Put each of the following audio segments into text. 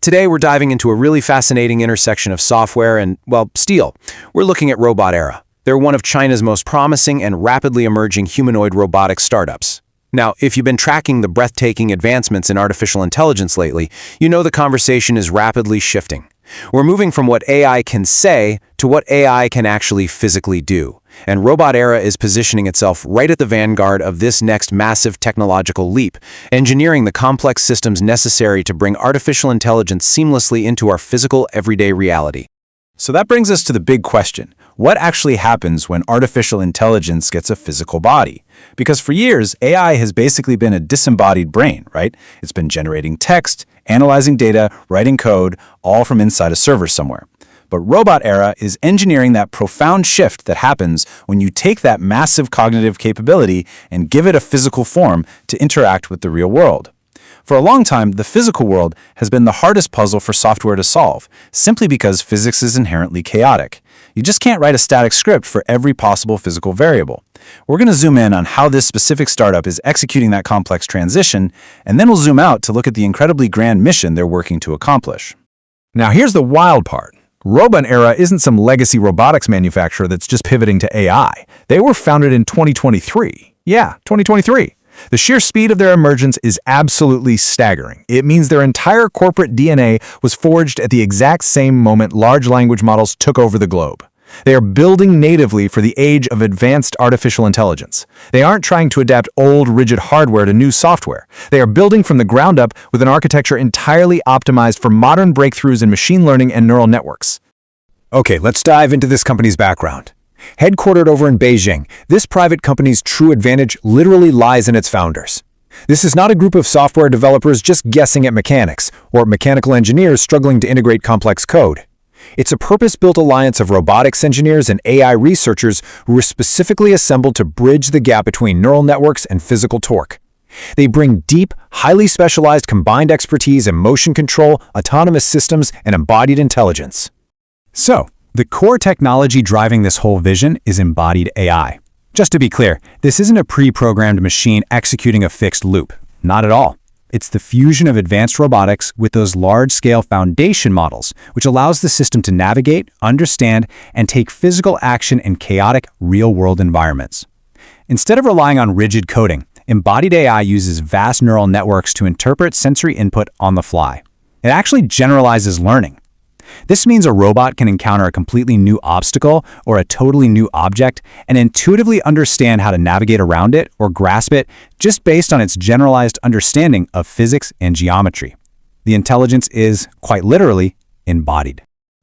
Today, we're diving into a really fascinating intersection of software and, well, steel. We're looking at RobotEra. They're one of China's most promising and rapidly emerging humanoid robotics startups. Now, if you've been tracking the breathtaking advancements in artificial intelligence lately, you know the conversation is rapidly shifting. We're moving from what AI can say to what AI can actually physically do. And RobotEra is positioning itself right at the vanguard of this next massive technological leap, engineering the complex systems necessary to bring artificial intelligence seamlessly into our physical, everyday reality. So that brings us to the big question. What actually happens when artificial intelligence gets a physical body? Because for years, AI has basically been a disembodied brain, right? It's been generating text, analyzing data, writing code, all from inside a server somewhere. But RobotEra is engineering that profound shift that happens when you take that massive cognitive capability and give it a physical form to interact with the real world. For a long time, the physical world has been the hardest puzzle for software to solve, simply because physics is inherently chaotic. You just can't write a static script for every possible physical variable. We're going to zoom in on how this specific startup is executing that complex transition, and then we'll zoom out to look at the incredibly grand mission they're working to accomplish. Now here's the wild part. RobotEra isn't some legacy robotics manufacturer that's just pivoting to AI. They were founded in 2023. Yeah, 2023. The sheer speed of their emergence is absolutely staggering. It means their entire corporate DNA was forged at the exact same moment large language models took over the globe. They are building natively for the age of advanced artificial intelligence. They aren't trying to adapt old, rigid hardware to new software. They are building from the ground up with an architecture entirely optimized for modern breakthroughs in machine learning and neural networks. Okay, let's dive into this company's background. Headquartered over in Beijing, this private company's true advantage literally lies in its founders. This is not a group of software developers just guessing at mechanics, or mechanical engineers struggling to integrate complex code. It's a purpose-built alliance of robotics engineers and AI researchers who were specifically assembled to bridge the gap between neural networks and physical torque. They bring deep, highly specialized combined expertise in motion control, autonomous systems, and embodied intelligence. So, the core technology driving this whole vision is embodied AI. Just to be clear, this isn't a pre-programmed machine executing a fixed loop. Not at all. It's the fusion of advanced robotics with those large-scale foundation models, which allows the system to navigate, understand, and take physical action in chaotic, real-world environments. Instead of relying on rigid coding, embodied AI uses vast neural networks to interpret sensory input on the fly. It actually generalizes learning. This means a robot can encounter a completely new obstacle or a totally new object and intuitively understand how to navigate around it or grasp it just based on its generalized understanding of physics and geometry. The intelligence is, quite literally, embodied.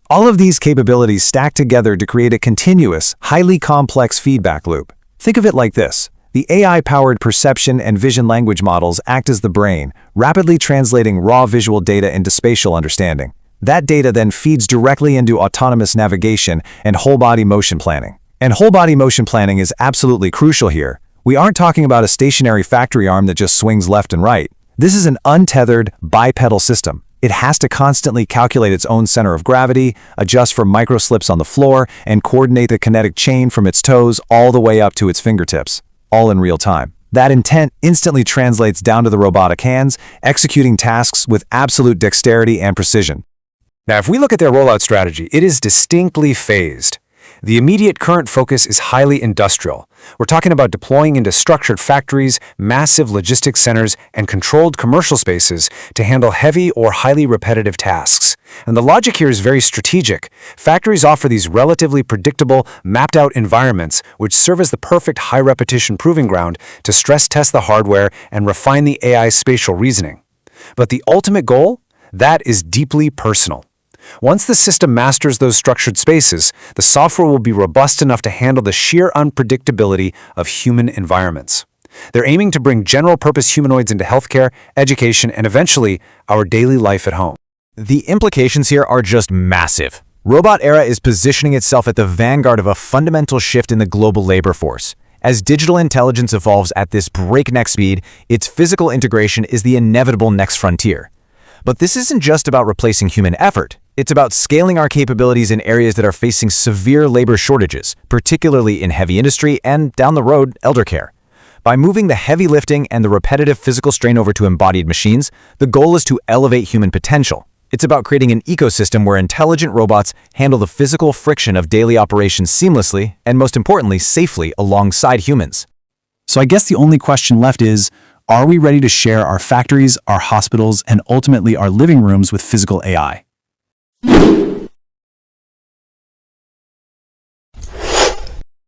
All of these capabilities stack together to create a continuous, highly complex feedback loop. Think of it like this. The AI-powered perception and vision language models act as the brain, rapidly translating raw visual data into spatial understanding. That data then feeds directly into autonomous navigation and whole-body motion planning. And whole-body motion planning is absolutely crucial here. We aren't talking about a stationary factory arm that just swings left and right. This is an untethered, bipedal system. It has to constantly calculate its own center of gravity, adjust for microslips on the floor, and coordinate the kinetic chain from its toes all the way up to its fingertips, all in real time. That intent instantly translates down to the robotic hands, executing tasks with absolute dexterity and precision. Now, if we look at their rollout strategy, it is distinctly phased. The immediate current focus is highly industrial. We're talking about deploying into structured factories, massive logistics centers, and controlled commercial spaces to handle heavy or highly repetitive tasks. And the logic here is very strategic. Factories offer these relatively predictable, mapped-out environments which serve as the perfect high-repetition proving ground to stress test the hardware and refine the AI's spatial reasoning. But the ultimate goal? That is deeply personal. Once the system masters those structured spaces, the software will be robust enough to handle the sheer unpredictability of human environments. They're aiming to bring general-purpose humanoids into healthcare, education, and eventually, our daily life at home. The implications here are just massive. RobotEra is positioning itself at the vanguard of a fundamental shift in the global labor force. As digital intelligence evolves at this breakneck speed, its physical integration is the inevitable next frontier. But this isn't just about replacing human effort. It's about scaling our capabilities in areas that are facing severe labor shortages, particularly in heavy industry and, down the road, elder care. By moving the heavy lifting and the repetitive physical strain over to embodied machines, the goal is to elevate human potential. It's about creating an ecosystem where intelligent robots handle the physical friction of daily operations seamlessly and, most importantly, safely alongside humans. So I guess the only question left is, are we ready to share our factories, our hospitals, and ultimately our living rooms with physical AI?